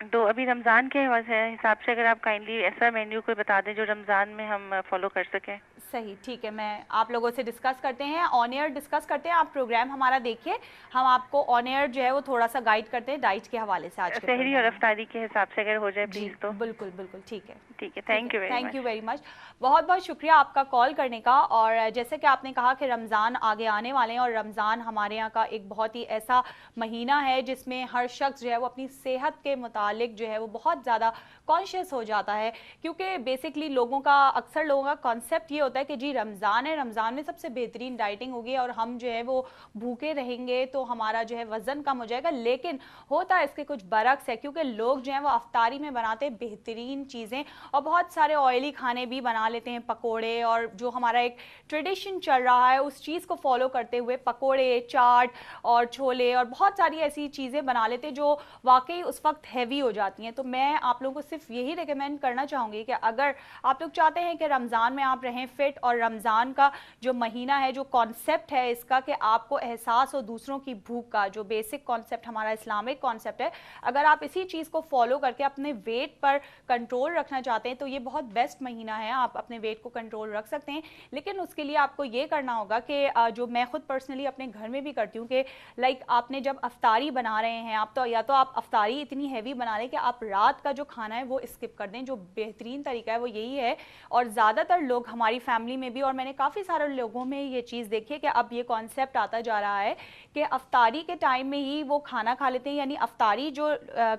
تو ابھی رمضان کے حساب سے اگر آپ کائنڈلی ایسا مینیو کوئی بتا دیں جو رمضان میں ہم فالو کر سکیں. صحیح, ٹھیک ہے, میں آپ لوگوں سے ڈسکس کرتے ہیں, آن ایئر ڈسکس کرتے ہیں. آپ پروگرام ہمارا دیکھیے, ہم آپ کو آن ایئر جو ہے وہ تھوڑا سا گائیڈ کرتے ہیں ڈائٹ کے حوالے سے آج کے سحری اور پروگرام افطاری کے حساب سے اگر ہو جائے جی پلیز. تو بالکل بالکل ٹھیک ہے. ٹھیک ہے, تھینک یو ویری مچ. بہت بہت شکریہ آپ کا کال کرنے کا. اور جیسے کہ آپ نے کہا کہ رمضان آگے آنے والے ہیں, اور رمضان ہمارے یہاں کا ایک بہت ہی ایسا مہینہ ہے جس میں ہر شخص جو ہے وہ اپنی صحت کے متعلق جو ہے وہ بہت زیادہ کانشیس ہو جاتا ہے, کیونکہ بیسکلی اکثر لوگوں کا کانسیپٹ یہ ہوتا ہے کہ جی رمضان ہے, رمضان میں سب سے بہترین ڈائٹنگ ہوگی اور ہم جو ہے وہ بھوکے رہیں گے تو ہمارا جو ہے وزن کم ہو جائے گا. لیکن ہوتا ہے اس کے کچھ برعکس ہے, کیونکہ لوگ جو ہیں وہ افطاری میں بناتے ہیں بہترین چیزیں اور بہت سارے آئلی کھانے بھی بنا لیتے ہیں, پکوڑے, اور جو ہمارا ایک ٹریڈیشن چل رہا ہے اس چیز کو فالو کرتے ہوئے پکوڑے, چاٹ اور چھولے اور بہت ساری ایسی چیزیں بنا لیتے ہیں جو واقعی اس وقت ہیوی ہو جاتی ہیں. تو میں آپ لوگوں کو صرف یہی ریکمینڈ کرنا چاہوں گی کہ اگر آپ لوگ چاہتے ہیں کہ رمضان میں آپ رہیں فٹ, اور رمضان کا جو مہینہ ہے, جو کانسیپٹ ہے اس کا کہ آپ کو احساس ہو دوسروں کی بھوک کا, جو بیسک کانسیپٹ ہمارا اسلامک کانسیپٹ ہے, اگر آپ اسی چیز کو فالو کر کے اپنے ویٹ پر کنٹرول رکھنا چاہتے ہیں تو یہ بہت بیسٹ مہینہ ہے, آپ اپنے ویٹ کو کنٹرول رکھ سکتے ہیں. لیکن اس کے لیے آپ کو یہ کرنا ہوگا کہ جو میں خود پرسنلی اپنے گھر میں بھی کرتی ہوں کہ لائک آپ نے جب افطاری بنا رہے ہیں آپ تو یا تو آپ افطاری اتنی ہیوی بنا لیں کہ آپ رات کا جو کھانا ہے وہ اسکپ کر دیں. جو بہترین طریقہ ہے وہ یہی ہے, اور زیادہ تر لوگ ہماری فیملی میں بھی, اور میں نے کافی سارے لوگوں میں یہ چیز دیکھی ہے کہ اب یہ کانسیپٹ آتا جا رہا ہے کہ افطاری کے ٹائم میں ہی وہ کھانا کھا لیتے ہیں, یعنی افطاری جو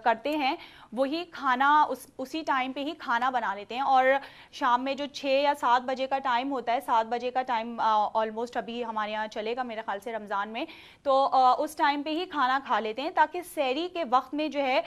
کرتے ہیں وہی کھانا اسی ٹائم پہ ہی کھانا بنا لیتے ہیں, اور شام میں جو 6 یا 7 بجے کا ٹائم ہوتا ہے, 7 بجے کا ٹائم آلموسٹ ابھی ہمارے یہاں چلے گا میرے خیال سے رمضان میں, تو اس ٹائم پہ ہی کھانا کھا لیتے ہیں تاکہ سحری کے وقت میں جو ہے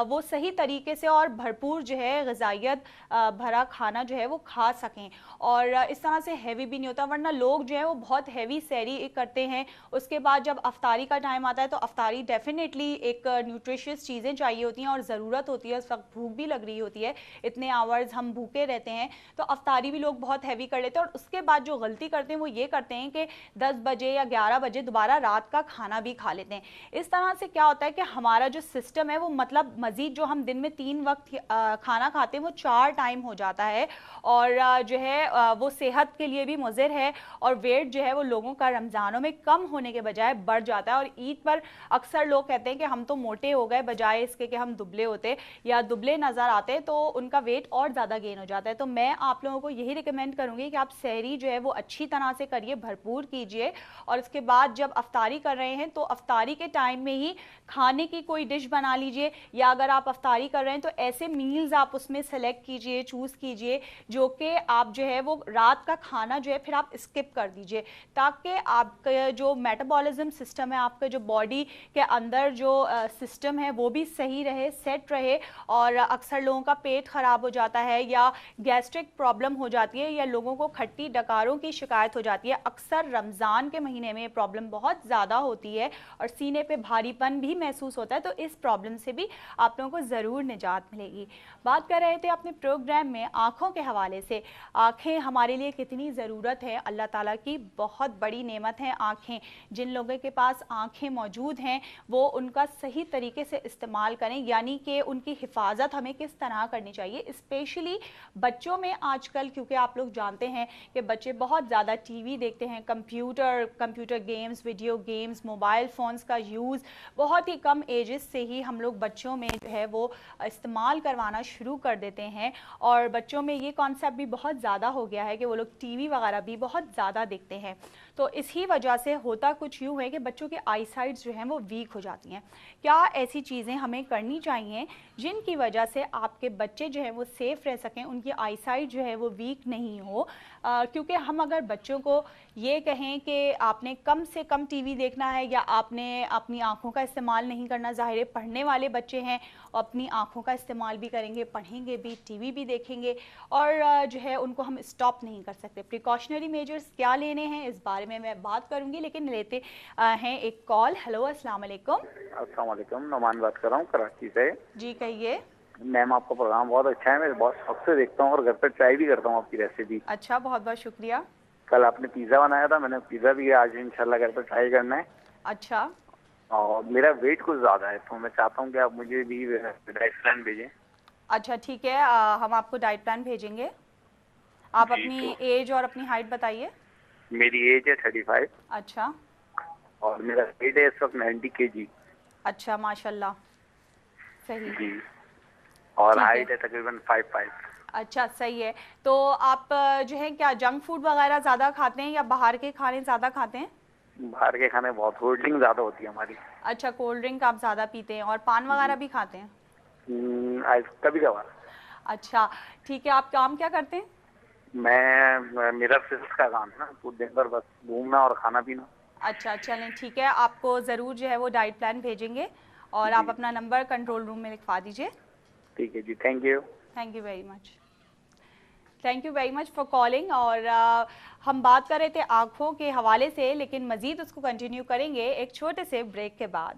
وہ صحیح طریقے سے اور بھرپور جو ہے غذائیت بھرا کھانا جو ہے وہ کھا سکیں, اور اس طرح سے ہیوی بھی نہیں ہوتا. ورنہ لوگ جو ہے وہ بہت ہیوی سحری کرتے ہیں, اس کے بعد جب افطاری کا ٹائم آتا ہے تو افطاری ڈیفینیٹلی ایک نیوٹریشیس چیزیں چاہیے ہوتی ہیں اور ضرورت ہوتی ہے, اس وقت بھوک بھی لگ رہی ہوتی ہے, اتنے آورز ہم بھوکے رہتے ہیں, تو افطاری بھی لوگ بہت ہیوی کر لیتے ہیں. اور اس کے بعد جو غلطی کرتے ہیں وہ یہ کرتے ہیں کہ 10 بجے یا 11 بجے دوبارہ رات کا کھانا بھی کھا لیتے ہیں. اس طرح سے کیا ہوتا ہے کہ ہمارا جو سسٹم ہے وہ مطلب مزید جو ہم دن میں 3 وقت کھانا کھاتے ہیں وہ 4 ٹائم ہو جاتا ہے, اور جو ہے وہ صحت کے لیے بھی مضر ہے, اور ویٹ جو ہے وہ لوگوں کا رمضانوں میں کم ہونے کے بجائے بڑھ جاتا ہے. اور عید پر اکثر لوگ کہتے ہیں کہ ہم تو موٹے ہو گئے بجائے اس کے کہ ہم دبلے ہوتے یا دبلے نظر آتے, تو ان کا ویٹ اور زیادہ گین ہو جاتا ہے. تو میں آپ لوگوں کو یہی ریکمینڈ کروں گی کہ آپ سحری جو ہے وہ اچھی طرح سے کریے, بھرپور کیجئے, اور اس کے بعد جب افطاری کر رہے ہیں تو افطاری کے ٹائم میں ہی کھانے کی کوئی ڈش بنا لیجئے, یا اگر آپ افطاری کر رہے ہیں تو ایسے میلز آپ اس میں سلیکٹ کیجئے, چوز کیجئے جو کہ آپ جو ہے وہ رات کا کھانا جو ہے پھر آپ اسکپ کر دیجئے, تاکہ آپ کا جو میٹابولزم سسٹم ہے, آپ کا جو باڈی کے اندر جو سسٹم ہے وہ بھی صحیح رہے, سیٹ رہے. اور اکثر لوگوں کا پیٹ خراب ہو جاتا ہے یا گیسٹرک پرابلم ہو جاتی ہے, یا لوگوں کو کھٹی ڈکاروں کی شکایت ہو جاتی ہے. اکثر رمضان کے مہینے میں یہ پرابلم بہت زیادہ ہوتی ہے اور سینے پہ بھاری پن بھی محسوس ہوتا ہے, تو اس پرابلم سے بھی آپ لوگوں کو ضرور نجات ملے گی. بات کر رہے تھے اپنے پروگرام میں آنکھوں کے حوالے سے. آنکھیں ہمارے لیے کتنی ضرورت ہے, اللہ تعالیٰ کی بہت بڑی نعمت ہے آنکھیں. جن لوگوں کے پاس آنکھیں موجود ہیں وہ ان کا صحیح طریقے سے استعمال کریں, یعنی کہ ان کی حفاظت ہمیں کس طرح کرنی چاہیے, اسپیشلی بچوں میں آج کل, کیونکہ آپ لوگ جانتے ہیں کہ بچے بہت زیادہ ٹی وی دیکھتے ہیں, computer games, video games, mobile phones کا یوز بہت ہی کم ایجز سے ہی ہم لوگ بچوں میں جو ہے وہ استعمال کروانا شروع کر دیتے ہیں, اور بچوں میں یہ کانسیپٹ بھی بہت زیادہ ہو گیا ہے کہ وہ لوگ ٹی وی وغیرہ بھی بہت زیادہ دیکھتے ہیں. تو اسی وجہ سے ہوتا کچھ یوں ہے کہ بچوں کی آئی سائٹس جو ہیں وہ ویک ہو جاتی ہیں. کیا ایسی چیزیں ہمیں کرنی چاہیے جن کی وجہ سے آپ کے بچے جو ہیں وہ سیف رہ سکیں, ان کی آئی سائٹ جو ہے وہ ویک نہیں ہو, کیونکہ ہم اگر بچوں کو یہ کہیں کہ آپ نے کم سے کم ٹی وی دیکھنا ہے یا آپ نے اپنی آنکھوں کا استعمال نہیں کرنا, ظاہر ہے پڑھنے والے بچے ہیں اپنی آنکھوں کا استعمال بھی کریں گے, پڑھیں گے بھی, ٹی وی بھی دیکھیں گے, اور جو ہے ان کو ہم اسٹاپ نہیں کر سکتے. پریکاشنری میجرز کیا لینے ہیں اس بارے میں بات کروں گی, لیکن لیتے ہیں ایک کال. ہیلو, السلام علیکم. السلام علیکم, نعمان بات کر رہا ہوں کراچی سے. جی کہیے. میم آپ کا پروگرام بہت اچھا ہے, میں بہت شوق سے دیکھتا ہوں اور گھر پہ ٹرائی بھی کرتا ہوں آپ کی ریسیپی. اچھا, بہت بہت شکریہ. کل آپ نے پیزا بنایا تھا, میں نے پیزا بھی آج انشاءاللہ گھر پہ ٹرائی کرنا ہے. اچھا, اور میرا ویٹ کچھ زیادہ ہے تو میں چاہتا ہوں کہ آپ مجھے بھی ڈائٹ پلان بھیجیں. اچھا ٹھیک ہے، ہم آپ کو ڈائٹ پلان بھیجیں گے. آپ جی، اپنی تو ایج اور اپنی ہائٹ بتائیے. میری ایج ہے 35 اچھا اور میرا ویٹ ہے اس وقت 90 kg. اچھا ماشاء اللہ، صحیح. جی، اور ٹھیک ہے، ہائٹ ہے تقریباً 5'5". اچھا صحیح ہے. تو آپ جو ہے کیا جنک فوڈ وغیرہ زیادہ کھاتے ہیں یا باہر کے کھانے زیادہ کھاتے ہیں؟ باہر کے کھانے بہت، کولڈ ڈرنک زیادہ ہوتی ہے ہماری. اچھا کولڈ ڈرنک آپ زیادہ پیتے ہیں اور پان جی، وغیرہ بھی کھاتے ہیں؟ کبھی کبھار. اچھا ٹھیک ہے، آپ کام کیا کرتے ہیں؟ میرا فزکس کا کام ہے نا، پورے دن بھر بس گھومنا اور کھانا پینا. اچھا چلیں ٹھیک ہے، آپ کو ضرور جو ہے وہ ڈائٹ پلان بھیجیں گے اور آپ جی اپنا نمبر کنٹرول روم میں لکھوا دیجئے. ٹھیک ہے جی، thank you. Thank you very much. Thank you very much for calling. اور ہم بات کر رہے تھے آنکھوں کے حوالے سے، لیکن مزید اس کو کنٹینیو کریں گے ایک چھوٹے سے بریک کے بعد.